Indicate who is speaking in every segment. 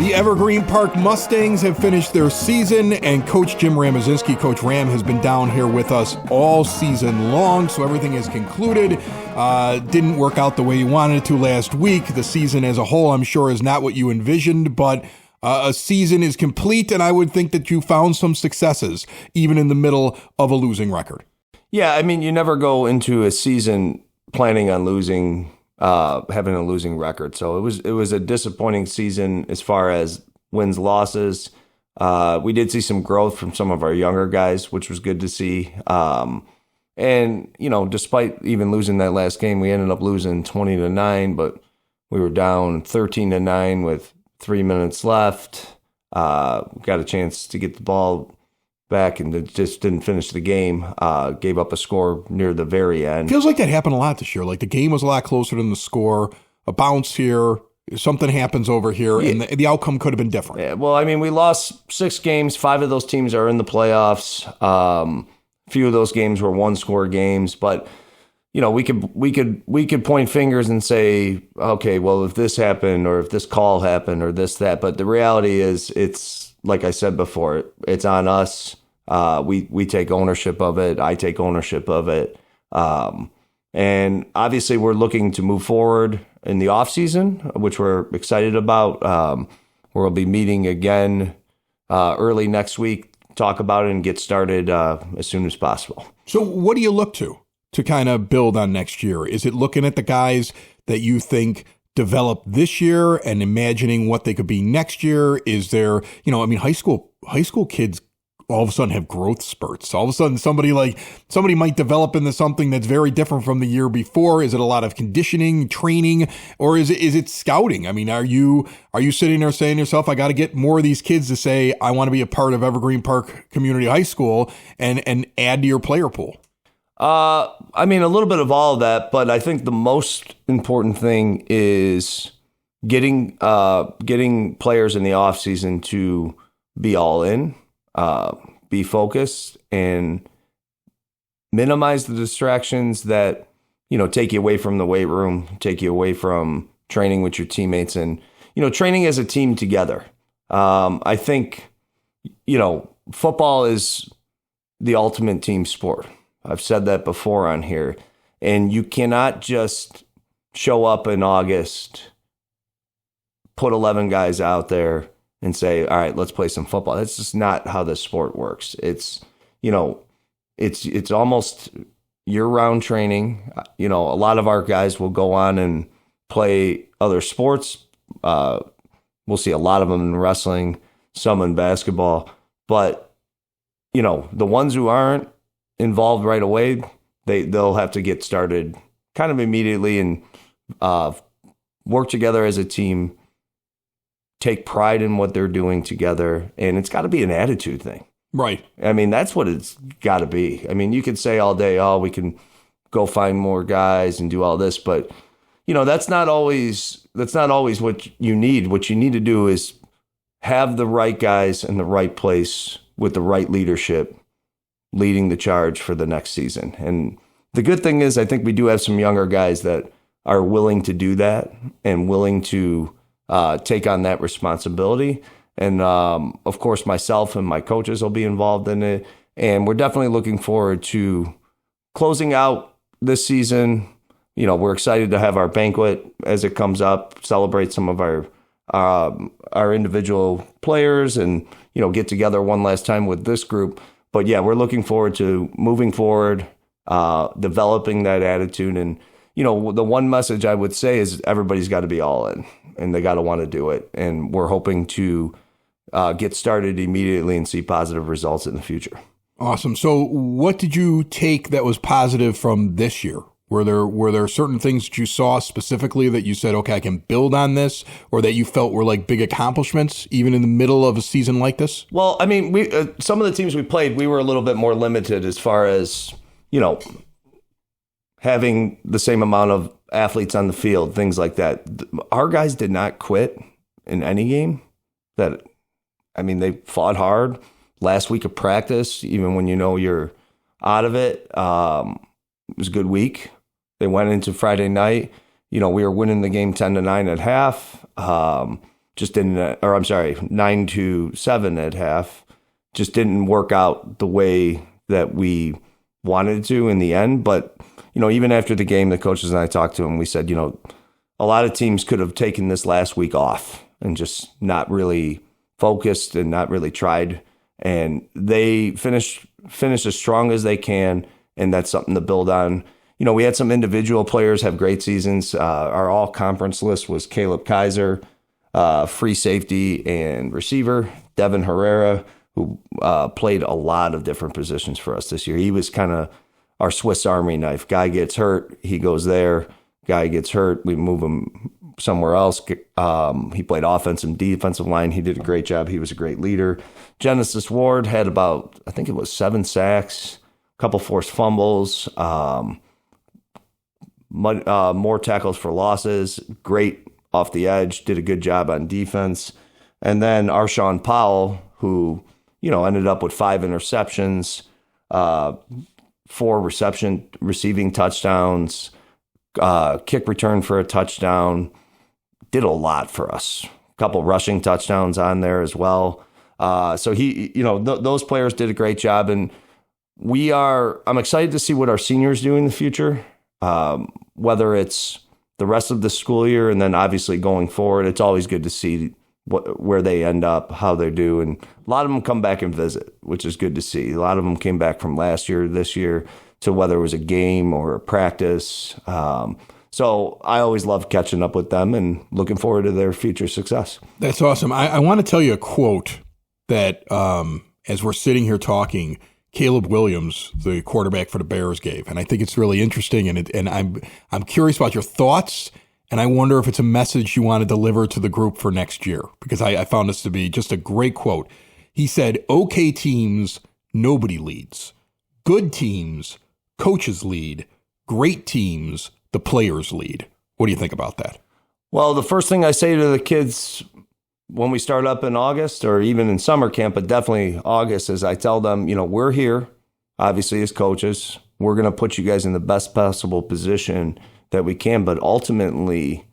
Speaker 1: The Evergreen Park Mustangs have finished their season, and Coach Jim Ramazinski, Coach Ram, has been down here with us all season long, so everything is concluded. Didn't work out the way you wanted it to last week. The season as a whole, I'm sure, is not what you envisioned, but a season is complete, and I would think that you found some successes, even in the middle of a losing record.
Speaker 2: Yeah, I mean, you never go into a season planning on losing, having a losing record. So it was a disappointing season as far as wins, losses. We did see some growth from some of our younger guys, which was good to see. And, you know, despite even losing that last game, we ended up losing 20-9, but we were down 13-9 with 3 minutes left. Got a chance to get the ball back and just didn't finish the game. Gave up a score near the very end.
Speaker 1: Feels like that happened a lot this year. Like the game was a lot closer than the score. A bounce here, something happens over here, and the outcome could have been different.
Speaker 2: Yeah, well, I mean, we lost 6 games. 5 of those teams are in the playoffs. Few of those games were one-score games, but you know, we could point fingers and say, okay, well, if this happened or if this call happened or this, that, but the reality is it's, like I said before, it's on us. We take ownership of it. I take ownership of it. And obviously we're looking to move forward in the offseason, which we're excited about. We'll be meeting again early next week, talk about it and get started as soon as possible.
Speaker 1: So what do you look to kind of build on next year? Is it looking at the guys that you think develop this year and imagining what they could be next year? Is there, you know, I mean, high school kids all of a sudden have growth spurts. All of a sudden somebody might develop into something that's very different from the year before. Is it a lot of conditioning, training, or is it scouting? I mean, are you sitting there saying to yourself, I got to get more of these kids to say, I want to be a part of Evergreen Park Community High School and add to your player pool?
Speaker 2: I mean, a little bit of all of that, but I think the most important thing is getting players in the offseason to be all in, be focused, and minimize the distractions that, you know, take you away from the weight room, take you away from training with your teammates and, you know, training as a team together. I think, you know, football is the ultimate team sport. I've said that before on here. And you cannot just show up in August, put 11 guys out there and say, all right, let's play some football. That's just not how this sport works. It's, you know, it's almost year-round training. You know, a lot of our guys will go on and play other sports. We'll see a lot of them in wrestling, some in basketball. But, you know, the ones who aren't involved right away, they'll have to get started kind of immediately and work together as a team, take pride in what they're doing together, and it's got to be an attitude thing.
Speaker 1: Right. I
Speaker 2: mean, that's what it's got to be. I mean, you could say all day, oh, we can go find more guys and do all this, but you know, that's not always what you need. What you need to do is have the right guys in the right place with the right leadership leading the charge for the next season. And the good thing is I think we do have some younger guys that are willing to do that and willing to take on that responsibility. And of course, myself and my coaches will be involved in it. And we're definitely looking forward to closing out this season. You know, we're excited to have our banquet as it comes up, celebrate some of our individual players and, you know, get together one last time with this group. But yeah, we're looking forward to moving forward, developing that attitude. And, you know, the one message I would say is everybody's got to be all in and they got to want to do it. And we're hoping to get started immediately and see positive results in the future.
Speaker 1: Awesome. So what did you take that was positive from this year? Were there certain things that you saw specifically that you said, okay, I can build on this, or that you felt were like big accomplishments even in the middle of a season like this?
Speaker 2: Well, I mean, we some of the teams we played, we were a little bit more limited as far as, you know, having the same amount of athletes on the field, things like that. Our guys did not quit in any game. They fought hard. Last week of practice, even when you know you're out of it, it was a good week. They went into Friday night. You know, we were winning the game 10-9 at half. just didn't, or I'm sorry, 9-7 at half, just didn't work out the way that we wanted it to in the end. But, even after the game, the coaches and I talked to them, we said, a lot of teams could have taken this last week off and just not really focused and not really tried. And they finish as strong as they can, and that's something to build on. We had some individual players have great seasons. Our all-conference list was Caleb Kaiser, free safety and receiver, Devin Herrera, who played a lot of different positions for us this year. He was kind of our Swiss Army knife. Guy gets hurt, he goes there. Guy gets hurt, we move him somewhere else. He played offensive and defensive line. He did a great job. He was a great leader. Genesis Ward had about, I think it was 7 sacks, a couple forced fumbles, more tackles for losses, great off the edge, did a good job on defense. And then Arshawn Powell, who, ended up with 5 interceptions, 4 receiving touchdowns, kick return for a touchdown, did a lot for us. A couple rushing touchdowns on there as well. So he, those players did a great job. And I'm excited to see what our seniors do in the future. Whether it's the rest of the school year and then obviously going forward, it's always good to see where they end up, how they do. And a lot of them come back and visit, which is good to see. A lot of them came back from last year, this year, to whether it was a game or a practice. So I always love catching up with them and looking forward to their future success.
Speaker 1: That's awesome. I want to tell you a quote that as we're sitting here talking, Caleb Williams, the quarterback for the Bears, gave, and I think it's really interesting. And I'm curious about your thoughts, and I wonder if it's a message you want to deliver to the group for next year, because I found this to be just a great quote. He said, "Okay teams, nobody leads. Good teams, coaches lead. Great teams, the players lead." What do you think about that?
Speaker 2: Well, the first thing I say to the kids when we start up in August or even in summer camp, but definitely August, is I tell them, we're here, obviously, as coaches. We're going to put you guys in the best possible position that we can, but ultimately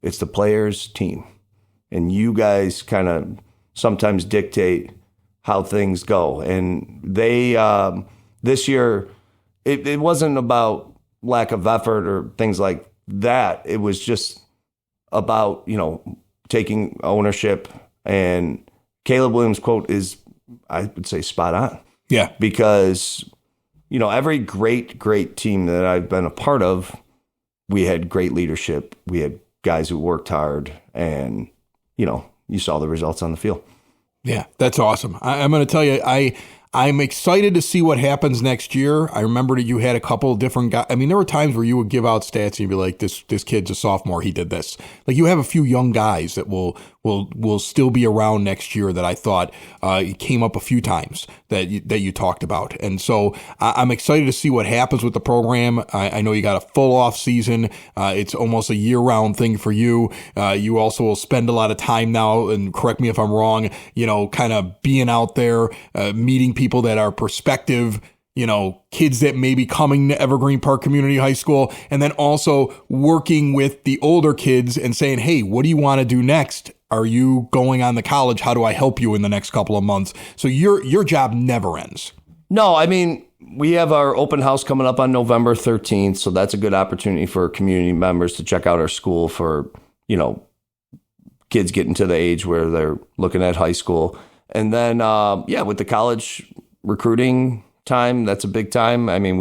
Speaker 2: it's the players' team. And you guys kind of sometimes dictate how things go. And they, this year, it wasn't about lack of effort or things like that. It was just about, taking ownership. And Caleb Williams' quote is, I would say, spot on.
Speaker 1: Yeah.
Speaker 2: Because, every great team that I've been a part of, we had great leadership. We had guys who worked hard, and, you saw the results on the field.
Speaker 1: Yeah, that's awesome. I'm going to tell you, I'm excited to see what happens next year. I remember that you had a couple of different guys. I mean, there were times where you would give out stats and you'd be like, this kid's a sophomore, he did this. Like, you have a few young guys that will still be around next year that I thought came up a few times that you talked about. And so I'm excited to see what happens with the program. I know you got a full off season. It's almost a year-round thing for you. You also will spend a lot of time now, and correct me if I'm wrong, kind of being out there, meeting people that are prospective, kids that may be coming to Evergreen Park Community High School, and then also working with the older kids and saying, hey, what do you want to do next? Are you going on to college? How do I help you in the next couple of months? So your job never ends.
Speaker 2: No, I mean, we have our open house coming up on November 13th, so that's a good opportunity for community members to check out our school for, kids getting to the age where they're looking at high school. And then, with the college recruiting time, that's a big time. I mean,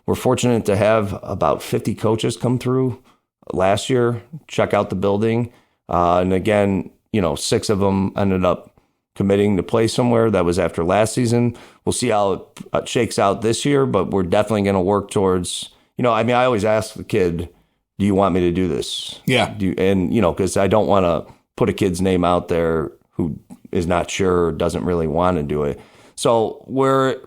Speaker 2: we're fortunate to have about 50 coaches come through last year, check out the building. And again, 6 of them ended up committing to play somewhere. That was after last season. We'll see how it shakes out this year, but we're definitely going to work towards, I always ask the kid, do you want me to do this?
Speaker 1: Yeah.
Speaker 2: Because I don't want to put a kid's name out there who is not sure or doesn't really want to do it. So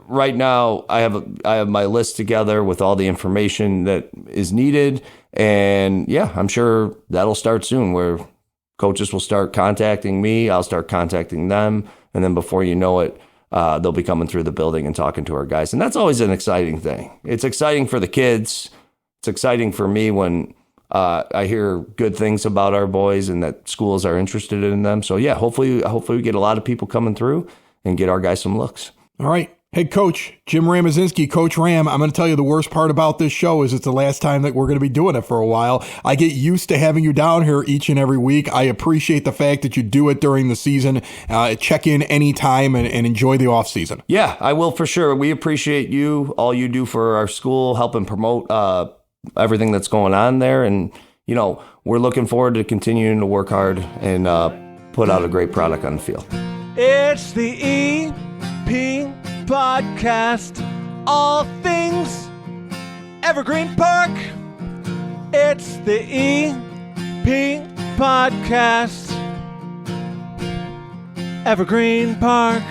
Speaker 2: right now, I have my list together with all the information that is needed. And I'm sure that'll start soon, where coaches will start contacting me. I'll start contacting them. And then before you know it, they'll be coming through the building and talking to our guys. And that's always an exciting thing. It's exciting for the kids. It's exciting for me when I hear good things about our boys and that schools are interested in them. So yeah, hopefully we get a lot of people coming through and get our guys some looks.
Speaker 1: All right. Head coach Jim Ramazinski, Coach Ram, I'm going to tell you the worst part about this show is it's the last time that we're going to be doing it for a while. I get used to having you down here each and every week. I appreciate the fact that you do it during the season. Check in anytime and enjoy the off season.
Speaker 2: Yeah, I will for sure. We appreciate you, all you do for our school, helping promote everything that's going on there. And, we're looking forward to continuing to work hard and put out a great product on the field.
Speaker 3: It's the EP Podcast, all things Evergreen Park. It's the EP Podcast, Evergreen Park.